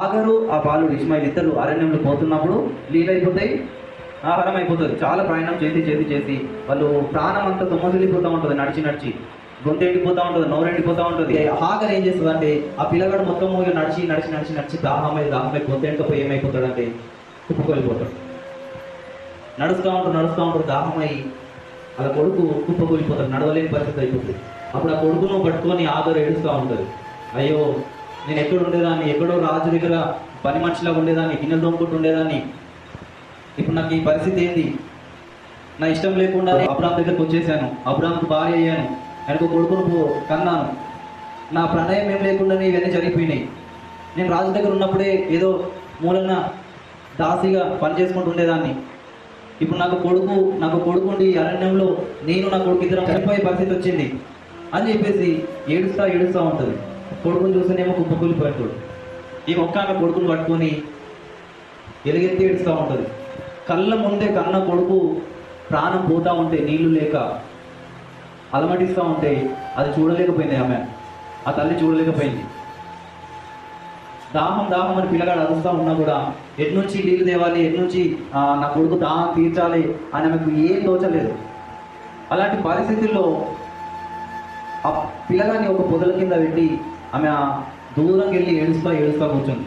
ఆగరు ఆ బాలుడు ఇస్మాయిల్ ఇద్దరు అరణ్యంలో పోతున్నప్పుడు నీళ్ళైపోతాయి, ఆహారం అయిపోతుంది. చాలా ప్రయాణం చేసి చేసి చేసి వాళ్ళు ప్రాణం అంతా తొమ్మసిల్లిపోతూ ఉంటుంది. నడిచి నడిచి గొంతు ఎండిపోతూ ఉంటుంది, నోరు ఎండిపోతూ ఉంటుంది. హాగర్ ఏం చేస్తుంది అంటే ఆ పిల్లగాడు మొత్తం నడిచి నడిచి నడిచి నడిచి దాహమై గొంతు ఎండిపోయి ఏమైపోతాడంటే కుప్పకొలిపోతాడు. నడుస్తూ ఉంటాడు దాహమై అలా కొడుకు కుప్పకొలిపోతాడు, నడవలేని పరిస్థితి అయిపోతుంది. అప్పుడు ఆ కొడుకును పట్టుకొని ఆగరు ఏడుస్తూ ఉంటుంది. అయ్యో నేను ఎక్కడ ఉండేదాన్ని, ఎక్కడో రాజు దగ్గర పని మనిషిలాగా ఉండేదాన్ని, గిన్నెలు తోముకుంటూ ఉండేదాన్ని, ఇప్పుడు నాకు ఈ పరిస్థితి ఏంది? నా ఇష్టం లేకుండా అబ్రామ్ దగ్గరకు వచ్చేసాను, అబ్రామ్కు భార్య అయ్యాను, ఆయనకు కొడుకును కన్నాను, నా ప్రణయం ఏం లేకుండానే ఇవన్నీ జరిగిపోయినాయి. నేను రాజు దగ్గర ఉన్నప్పుడే ఏదో మూలన దాసిగా పని చేసుకుంటూ ఉండేదాన్ని, ఇప్పుడు నాకు కొడుకుండి అరణ్యంలో నేను నా కొడుకు ఇద్దరం చనిపోయే పరిస్థితి వచ్చింది అని చెప్పేసి ఏడుస్తూ ఉంటుంది. కొడుకుని చూస్తేనేమో కుప్పకూలిపోయాడు. ఈ మొక్క ఆమె కొడుకుని పట్టుకొని ఎలుగెత్తి ఏడుస్తూ ఉంటుంది. కళ్ళ ముందే కన్న కొడుకు ప్రాణం పోతూ ఉంటే, నీళ్లు లేక అలమటిస్తూ ఉంటే అది చూడలేకపోయింది. ఆ తల్లి చూడలేకపోయింది. దాహం అని పిల్లగాడు అరుస్తూ ఉన్నా కూడా ఎట్నుంచి నీళ్ళు తేవాలి, ఎట్నుంచి నా కొడుకు దాహం తీర్చాలి అని ఆమెకు ఏం తోచలేదు. అలాంటి పరిస్థితుల్లో ఆ పిల్లగాన్ని ఒక పొదల కింద పెట్టి ఆమె దూరంకి వెళ్ళి ఏడుస్తా కూర్చుంది.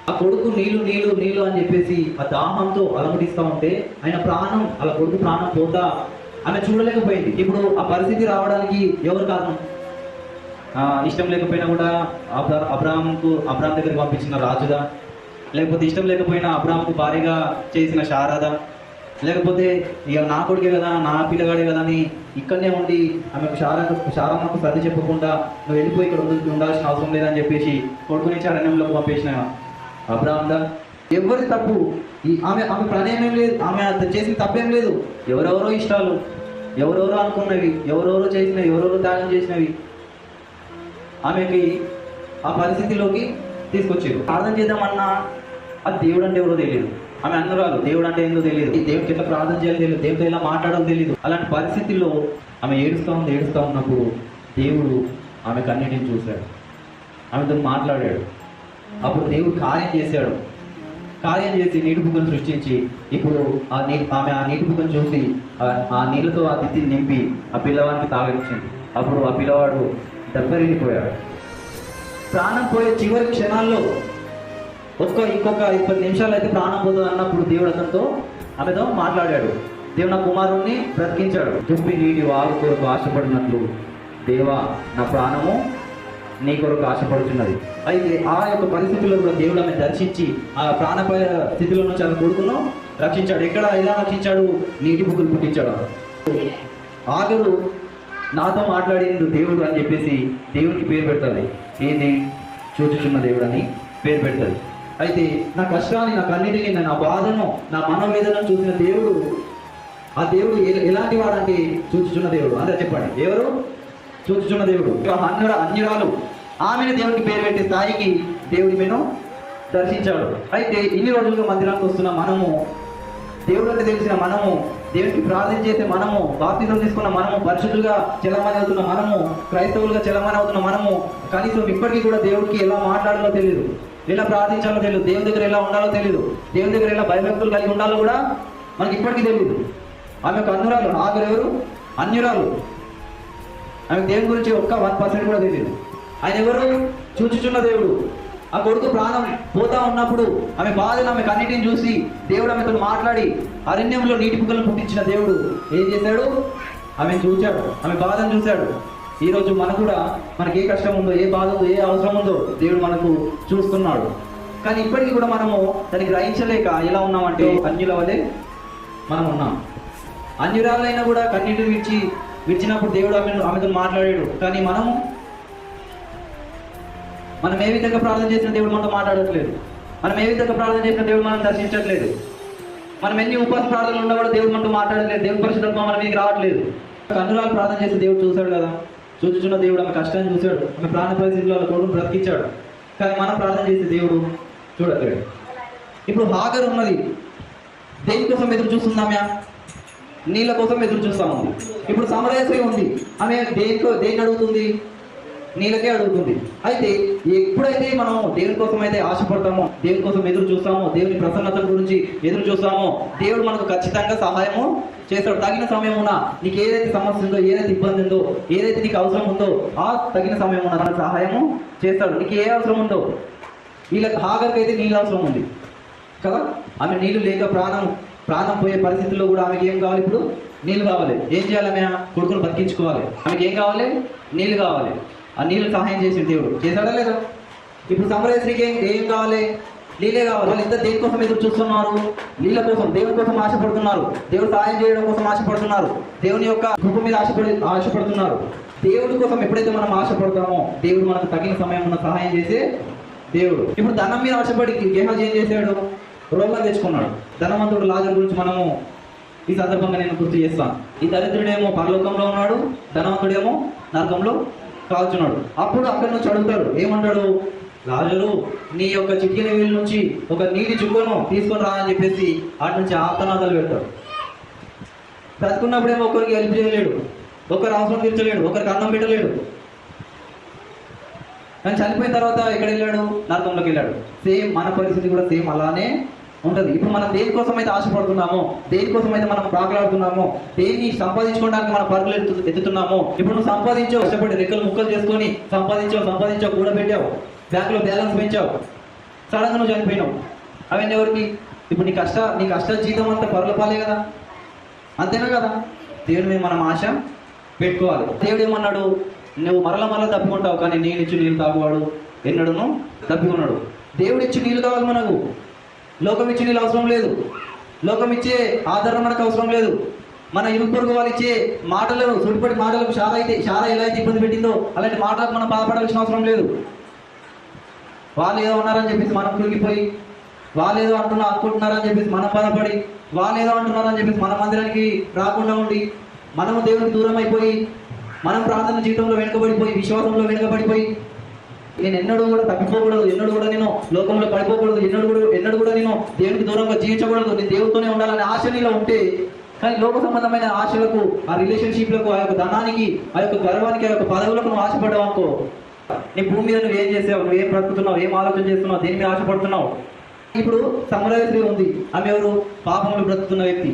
ఆ కొడుకు నీళ్ళు అని చెప్పేసి ఆ దాహంతో అలమటిస్తూ ఉంటే వాళ్ళ కొడుకు ప్రాణం పోతా ఆమె చూడలేకపోయింది. ఇప్పుడు ఆ పరిస్థితి రావడానికి ఎవరు కారణం? ఇష్టం లేకపోయినా కూడా అబ్రామ్ దగ్గరికి పంపించిన రాజుదా, లేకపోతే ఇష్టం లేకపోయినా అబ్రామ్కు భారీగా చేసిన శారదా, లేకపోతే ఇక నా కొడుకే కదా, నా పిల్లగాడే కదా అని ఇక్కడనే ఉండి ఆమెకు శారమ్మకు సర్ది చెప్పకుండా నువ్వు వెళ్ళిపోయి ఇక్కడ ఉండాల్సిన అవసరం లేదని చెప్పేసి కొడుకుని అరణ్యంలోకి పంపేసిన అబ్రామ్దా? ఎవరి తప్పు? ఆమె ప్రణయం ఏం లేదు, ఆమె చేసిన తప్పేం లేదు. ఎవరెవరో ఇష్టాలు, ఎవరెవరో అనుకున్నవి, ఎవరెవరో చేసినవి, ఎవరెవరో త్యాగం చేసినవి ఆమెకి ఆ పరిస్థితిలోకి తీసుకొచ్చారు. ప్రార్థన చేద్దామన్నా అది దేవుడు అంటే ఎవరో తెలియదు. ఆమె అన్నరాలు, దేవుడు అంటే ఏందో తెలియదు, దేవుడికి ఎట్లా ప్రార్థన చేయాలో తెలియదు, దేవుడితో ఎలా మాట్లాడాలో తెలియదు. అలాంటి పరిస్థితుల్లో ఆమె ఏడుస్తూ ఉన్నప్పుడు దేవుడు ఆమె కన్నిటిని చూశాడు, ఆమెతో మాట్లాడాడు. అప్పుడు దేవుడు కార్యం చేసి నీటి బుగ్గను సృష్టించి ఇప్పుడు ఆమె ఆ నీటి బుగ్గను చూసి ఆ నీళ్ళతో ఆ తిత్తిని నింపి ఆ పిల్లవాడికి తాగనిచ్చింది. అప్పుడు ఆ పిల్లవాడు దెబ్బరిగిపోయాడు. ప్రాణం పోయే చివరి క్షణాల్లో ఇంకొక 20 నిమిషాలు అయితే ప్రాణం పోతుంది అన్నప్పుడు దేవుడు ఆమెతో మాట్లాడాడు. దేవుడు నా కుమారుణ్ణి బ్రతికించాడు. దుప్పి నీటి వాగు కొరకు ఆశపడినట్లు దేవా నా ప్రాణము నీ కొరకు ఆశపడుతున్నది. అయితే ఆ యొక్క పరిస్థితుల్లో కూడా దేవుడు ఆమె దర్శించి ఆ ప్రాణపాయ స్థితిలో నుంచి ఆమె కొడుకును రక్షించాడు. ఎలా రక్షించాడు? నీటి బుక్కులు పుట్టించాడు. ఆగరు నాతో మాట్లాడిండు దేవుడు అని చెప్పేసి దేవుడికి పేరు పెడతాది. ఏంది? చూచుచున్న దేవుడు అని పేరు పెడతాది. అయితే నా కష్టాన్ని, నా కన్నిటిని, నా బాధను, నా మనోవేదనను చూసిన దేవుడు, ఆ దేవుడు ఎలాంటి వాడంటే చూచుచున్న దేవుడు. అంటే చెప్పండి, ఎవరు? చూచుచున్న దేవుడు. అన్యురాలు ఆమెను దేవుడికి పేరు పెట్టే స్థాయికి దేవుడి మేము దర్శించాడు. అయితే ఇన్ని రోజులుగా మందిరానికి వస్తున్న మనము, దేవుడు అంటే తెలిసిన మనము, దేవుడికి ప్రార్థన చేసే మనము, బాప్తిజం తీసుకున్న మనము, పరిశుద్ధులుగా చలమని అవుతున్న మనము, క్రైస్తవులుగా చలమని అవుతున్న మనము, కనీసం ఇప్పటికీ కూడా దేవుడికి ఎలా మాట్లాడాలో తెలియదు, ఎలా ప్రార్థించాలో తెలియదు, దేవుని దగ్గర ఎలా ఉండాలో తెలియదు, దేవుని దగ్గర ఎలా భయభక్తులు కలిగి ఉండాలో కూడా మనకి ఇప్పటికీ తెలియదు. ఆమె ఒక అన్యురాలు. ఆగరు ఎవరు? అన్యురాలు. ఆమె దేవుని గురించి ఒక్క 1% కూడా తెలియదు. ఆయన ఎవరు? చూచుచున్న దేవుడు. ఆ కొడుకు ప్రాణం పోతా ఉన్నప్పుడు ఆమె బాధను, ఆమె కన్నిటిని చూసి దేవుడు ఆమెతో మాట్లాడి అరణ్యంలో నీటి బుగ్గలను పుట్టించిన దేవుడు ఏం చేశాడు? ఆమెను చూశాడు, ఆమె బాధను చూశాడు. ఈరోజు మనకి ఏ కష్టం ఉందో, ఏ బాధ ఉందో, ఏ అవసరం ఉందో దేవుడు మనకు చూస్తున్నాడు. కానీ ఇప్పటికీ కూడా మనము దాన్ని గ్రహించలేక ఎలా ఉన్నామంటే అన్యుల వలె మనం ఉన్నాం. అన్యురాలైనా కూడా కన్నీటిని విడిచినప్పుడు దేవుడు ఆమెతో మాట్లాడాడు. కానీ మనం ఏ విధంగా ప్రార్థన చేసిన దేవుడు మనతో మాట్లాడట్లేదు. మనం ఏ విధంగా ప్రార్థన చేసిన దేవుడు మనం దర్శించట్లేదు. మనం ఎన్ని ఉపవాస ప్రార్థనలు ఉన్నా కూడా దేవుడు మనతో మాట్లాడలేదు. దేవుడి పరిశుద్ధత్వం మన మీదకి రావట్లేదు. కన్నురాలు ప్రార్థన చేసి దేవుడు చూశాడు కదా, చూచుచున్న దేవుడు ఆమె కష్టాన్ని చూశాడు, ఆమె ప్రాణ పరిస్థితుల్లో కొడుకును బ్రతికించాడు. కానీ మనం ప్రార్థన చేసి దేవుడు చూడట్లేడు. ఇప్పుడు హాగర్ ఉన్నది, దేనికోసం ఎదురు చూస్తుంది? ఆమె నీళ్ళ కోసం ఎదురు చూస్తా ఉంది. ఇప్పుడు సమరయ స్త్రీ ఉంది, ఆమె దేన్ని అడుగుతుంది? నీళ్ళకే అడుగుతుంది. అయితే ఎప్పుడైతే మనం దేవుని కోసం అయితే ఆశపడతామో, దేవుని కోసం ఎదురు చూస్తామో, దేవుని ప్రసన్నత గురించి ఎదురు చూస్తామో, దేవుడు మనకు ఖచ్చితంగా సహాయము చేస్తాడు. తగిన సమయమున నీకు ఏదైతే సమస్య ఉందో, ఏదైతే ఇబ్బంది ఉందో, ఏదైతే నీకు అవసరం ఉందో ఆ తగిన సమయమున తన సహాయము చేస్తాడు. నీకు ఏ అవసరం ఉందో, వీళ్ళకి హాగర్కి అయితే నీళ్ళు అవసరం ఉంది కదా, ఆమె నీళ్లు లేక ప్రాణం పోయే పరిస్థితుల్లో కూడా ఆమెకి ఏం కావాలి? ఇప్పుడు నీళ్ళు కావాలి. ఏం చేయాలి? ఆమె కొడుకును బతికించుకోవాలి. ఆమెకి ఏం కావాలి? నీళ్ళు కావాలి. ఆ నీళ్ళు సహాయం చేసి దేవుడు చేశాడా లేదా? ఇప్పుడు సమరయ స్త్రీకి ఏం కావాలి? నీళ్ళే కావాలి. వాళ్ళు ఇద్దరు దేనికోసం ఎదురు చూస్తున్నారు? నీళ్ళ కోసం, దేవుని కోసం ఆశపడుతున్నారు. దేవుడు సహాయం చేయడం కోసం ఆశపడుతున్నారు. దేవుని యొక్క కృప మీద ఆశపడుతున్నారు. దేవుడి కోసం ఎప్పుడైతే మనం ఆశపడతామో దేవుడు మనకు తగిన సమయం ఉన్న సహాయం చేసే దేవుడు. ఇప్పుడు ధనం మీద ఆశపడి గేహాజీ ఏం చేశాడు? రోగం తెచ్చుకున్నాడు. ధనవంతుడు లాజరు గురించి మనము ఈ సందర్భంగా నేను గుర్తు చేస్తాను. ఈ దరిద్రుడేమో పరలోకంలో ఉన్నాడు, ధనవంతుడేమో నరకంలో కాల్చున్నాడు. అప్పుడు అక్కడి నుంచి అడుగుతాడు, ఏమంటాడు? లాజరు, నీ యొక్క చిటికెన వేలు నుంచి ఒక నీటి చుక్కను తీసుకొని రా అని చెప్పేసి అటు నుంచి ఆర్తనాదాలు పెడతాడు. బ్రతుకున్నప్పుడేమో ఒకరికి హెల్ప్ చేయలేడు, ఒకరు అవసరం తీర్చలేడు, ఒకరికి అన్నం పెట్టలేడు. కానీ చనిపోయిన తర్వాత ఎక్కడ వెళ్ళాడు? నరకంలోకి వెళ్ళాడు. సేమ్ మన పరిస్థితి కూడా సేమ్ అలానే ఉంటుంది. ఇప్పుడు మనం దేనికోసం అయితే ఆశపడుతున్నామో, దేనికోసం అయితే మనం ప్రాకులాడుతున్నామో, దేన్ని సంపాదించుకోవడానికి మనం పరుగులు ఎత్తుతున్నామో, ఇప్పుడు నువ్వు సంపాదించావు, కష్టపడి రెక్కలు ముక్కలు చేసుకొని సంపాదించావు, కూడబెట్టావు, బ్యాంకులో బ్యాలెన్స్ పెంచావు, సడన్గా నువ్వు చనిపోయినావు. అవన్నీ ఎవరికి? ఇప్పుడు నీ కష్ట జీతం అంతా పరుల పాలే కదా, అంతేనా కదా? దేవుడి మీద మనం ఆశ పెట్టుకోవాలి. దేవుడు ఏమన్నాడు? నువ్వు మరల తప్పుకుంటావు, కానీ నేను ఇచ్చి నీళ్ళు తాగువాడు ఎన్నడూను తప్పుకున్నాడు. దేవుడు ఇచ్చి నీళ్ళు కావాలి మనకు. లోకం ఇచ్చి నీళ్ళు అవసరం లేదు. లోకం ఇచ్చే ఆదరణ మనకు అవసరం లేదు. మన ఇరుగు పొరుగు వాళ్ళు ఇచ్చే మాటలు, సుడిపడి మాటలకు శారా ఎలా అయితే ఇబ్బంది పెట్టిందో అలాంటి మాటలకు మనం బాధపడాల్సిన అవసరం లేదు. వాళ్ళు ఏదో ఉన్నారని చెప్పేసి మనం కురిగిపోయి, వాళ్ళు ఏదో అనుకుంటున్నారని చెప్పేసి మనం బాధపడి, వాళ్ళు ఏదో అంటున్నారని చెప్పేసి మన మందిరానికి రాకుండా ఉండి, మనము దేవునికి దూరం అయిపోయి, మనం ప్రార్థన జీవితంలో వెనుకబడిపోయి, విశ్వాసంలో వెనుకబడిపోయి, నేను ఎన్నడూ కూడా తప్పిపోకూడదు, ఎన్నడూ కూడా నేను లోకంలో పడిపోకూడదు, ఎన్నడూ కూడా నేను దేవునికి దూరంగా జీవించకూడదు, నేను దేవుడితోనే ఉండాలనే ఆశ నీలో ఉంటే, కానీ లోక సంబంధమైన ఆశలకు, ఆ రిలేషన్షిప్లకు, ఆ యొక్క ధనానికి, ఆ యొక్క గర్వానికి, ఆ యొక్క పదవులకు నువ్వు ఆశపడ్డావు అనుకో, నీ భూమి మీద నువ్వు ఏం చేసావు? నువ్వు ఏం బ్రతుకుతున్నావు? ఏం ఆలోచన చేస్తున్నావు? దేని మీద ఆశపడుతున్నావు? ఇప్పుడు సమరయ స్త్రీ ఉంది. ఆమె ఎవరు? పాపములు బ్రతుకుతున్న వ్యక్తి.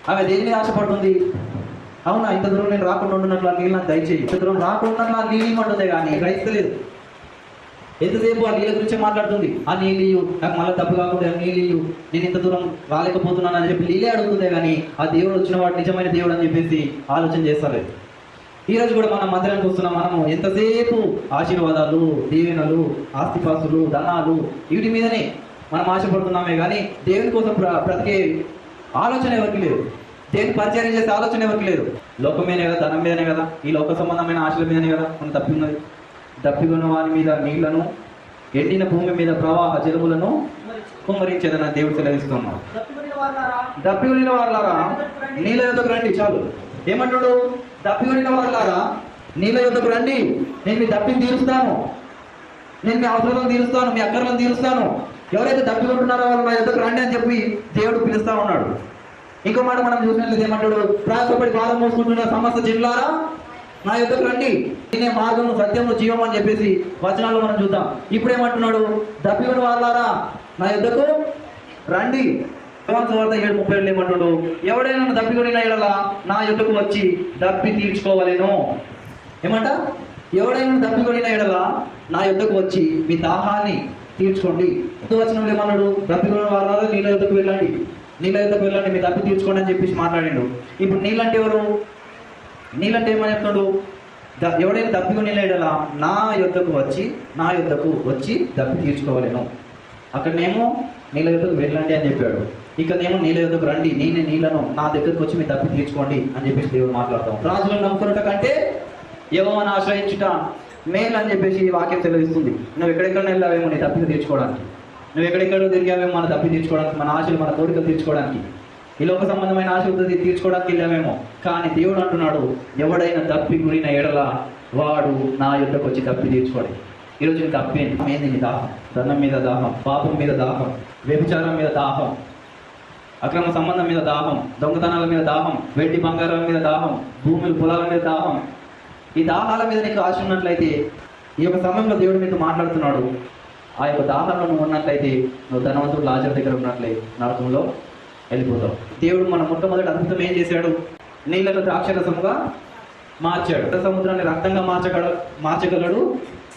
ఆమె దేని మీద ఆశపడుతుంది? అవునా, ఇంత దూరం నేను రాకుండా ఉంటున్నట్లు ఆ నీళ్ళు నాకు దయచేయి, ఇంత దూరం రాకుండా ఆ నీళ్ళు ఇవ్వమంటుంది, కానీ గ్రహిస్తలేదు. ఎంతసేపు ఆ నీళ్ళ గురించే మాట్లాడుతుంది. ఆ నీళ్ళు నాకు మళ్ళీ తప్పు కాకుండా నీళ్ళు, నేను ఇంత దూరం రాలేకపోతున్నాను అని చెప్పి నీళ్ళే అడుగుతుందే, కానీ ఆ దేవుడు వచ్చిన వాడు నిజమైన దేవుడు అని చెప్పేసి ఆలోచన చేస్తారు. ఈ రోజు కూడా మనం మందిరానికి వస్తున్నాం. మనము ఎంతసేపు ఆశీర్వాదాలు, దీవెనలు, ఆస్తిపాస్తులు, ధనాలు, వీటి మీదనే మనం ఆశపడుతున్నామే, కానీ దేవుని కోసం బ్రతికే ఆలోచన ఎవరికి లేదు. దేవుని పరిచయం చేసే ఆలోచన ఎవరికి లేదు. లోకం మీదనే కదా, ధనం మీదనే కదా, ఈ లోక సంబంధమైన ఆశల మీదనే కదా మనం తప్పిన్నది. దప్పికొన్న వారి మీద నీళ్లను, ఎండిన భూమి మీద ప్రవాహ జలములను కుమ్మరించేదని దేవుడు సెలవిస్తున్నాడు. దప్పికొనిన వారులారా నీళ్ళ యొద్దకు రండి. చాలు, ఏమంటాడు? దప్పికొనిన వారులారా నీళ్ళ యొద్దకు రండి, నేను మీ దప్పిని తీరుస్తాను, నేను మీ అవసరాలను తీరుస్తాను, మీ అక్కర్లను తీరుస్తాను. ఎవరైతే దప్పికొంటున్నారో వాళ్ళు నా యొద్దకు రండి అని చెప్పి దేవుడు పిలుస్తా ఉన్నాడు. ఇంకో మాట మనం చూసినట్లయితే ఏమంటాడు? ప్రయాసపడి భారం మోసుకుంటున్న సమస్త జిల్లారా నా యొద్దకు రండి, నేనే మార్గము, సత్యము, జీవం అని చెప్పేసి వచనాల్లో మనం చూద్దాం. ఇప్పుడు ఏమంటున్నాడు? దప్పికొన్న వాళ్ళారా నా యొద్దకు రండి. 7:37 ఏమంటాడు? ఎవడైనా దప్పికొనిన ఎడల నా యొద్దకు వచ్చి దప్పి తీర్చుకోవాలేను. ఏమంట? ఎవడైనా దప్పికొనిన ఎడల నా యొద్దకు వచ్చి మీ దాహాన్ని తీర్చుకోండి. వచనంలో ఏమన్నాడు? దప్పికొనిన వాళ్ళారా నీళ్ళ యొద్దకు వెళ్ళండి, మీ దప్పి తీర్చుకోండి అని చెప్పేసి మాట్లాడిండు. ఇప్పుడు నీళ్ళంటే ఎవరు? నీళ్ళంటే ఏమని చెప్తున్నాడు? ఎవడైనా దప్పికొని నీళ్ళ నా యొద్దకు వచ్చి దప్పి తీర్చుకోవాలేను. అక్కడనేమో నీళ్ళ యొద్దకు వెళ్ళండి అని చెప్పాడు. ఇక్కడనేమో నీళ్ళ యొద్దకు రండి, నేనే నీళ్ళను, నా దగ్గరకు వచ్చి మీ దప్పి తీర్చుకోండి అని చెప్పేసి దేవుడు మాట్లాడతాం. రాజులను నమ్ముకున్నట కంటే యెహోవాను ఆశ్రయించుట మేలు అని చెప్పేసి వాక్యం తెలియజేస్తుంది. నువ్వు ఎక్కడెక్కడ వెళ్ళావేమో నీ తప్పిని తీర్చుకోవడానికి, నువ్వు ఎక్కడెక్కడో తిరిగావేమో మన తప్పి తీర్చుకోవడానికి, మన ఆశలు, మన కోరికలు తీర్చుకోవడానికి, ఈ లోక సంబంధమైన ఆశలు తీర్చుకోవడానికి వెళ్ళామేమో. కానీ దేవుడు అంటున్నాడు, ఎవడైనా దప్పి గురిన ఎడల వాడు నా యొద్దకు వచ్చి దప్పి తీర్చుకోండి. ఈరోజు నీ తప్పేంది? నీ దాహం, ధనం మీద దాహం, పాపం మీద దాహం, వ్యభిచారం మీద దాహం, అక్రమ సంబంధం మీద దాహం, దొంగతనాల మీద దాహం, వెండి బంగారాల మీద దాహం, భూములు పొలాల మీద దాహం. ఈ దాహాల మీద నీకు ఆశ ఉన్నట్లయితే ఈ యొక్క సమయంలో దేవుడు మీతో మాట్లాడుతున్నాడు. ఆ యొక్క దాహంలో నువ్వు ఉన్నట్లయితే నువ్వు ధనవంతుడు లాజరు దగ్గర ఉన్నట్లే నరకంలో వెళ్ళిపోతావు. దేవుడు మన మొట్టమొదటి అద్భుతం ఏం చేశాడు? నీళ్లను ద్రాక్షరసముగా మార్చాడు. సముద్రాన్ని రక్తంగా మార్చగలడు,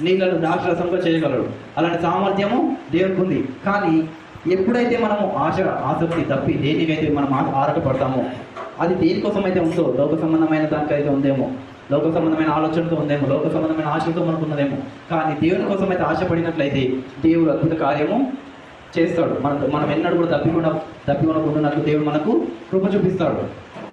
నీళ్లను ద్రాక్షరసంగా చేయగలడు. అలాంటి సామర్థ్యము దేవునికి ఉంది. కానీ ఎప్పుడైతే మనము ఆసక్తి తప్పి దేనికైతే మనం ఆరాటపడతామో, అది దేనికోసం అయితే ఉందో, లోక సంబంధమైన దానికైతే ఉందేమో, లోక సంబంధమైన ఆలోచనతో ఉందేమో, లోక సంబంధమైన ఆశలతో మనకు ఉన్నదేమో. కానీ దేవుని కోసం అయితే ఆశపడినట్లయితే దేవుడు అద్భుత కార్యము చేస్తాడు. మనం ఎన్నడూ కూడా తప్పికొనకుండా దేవుడు మనకు కృప చూపిస్తాడు.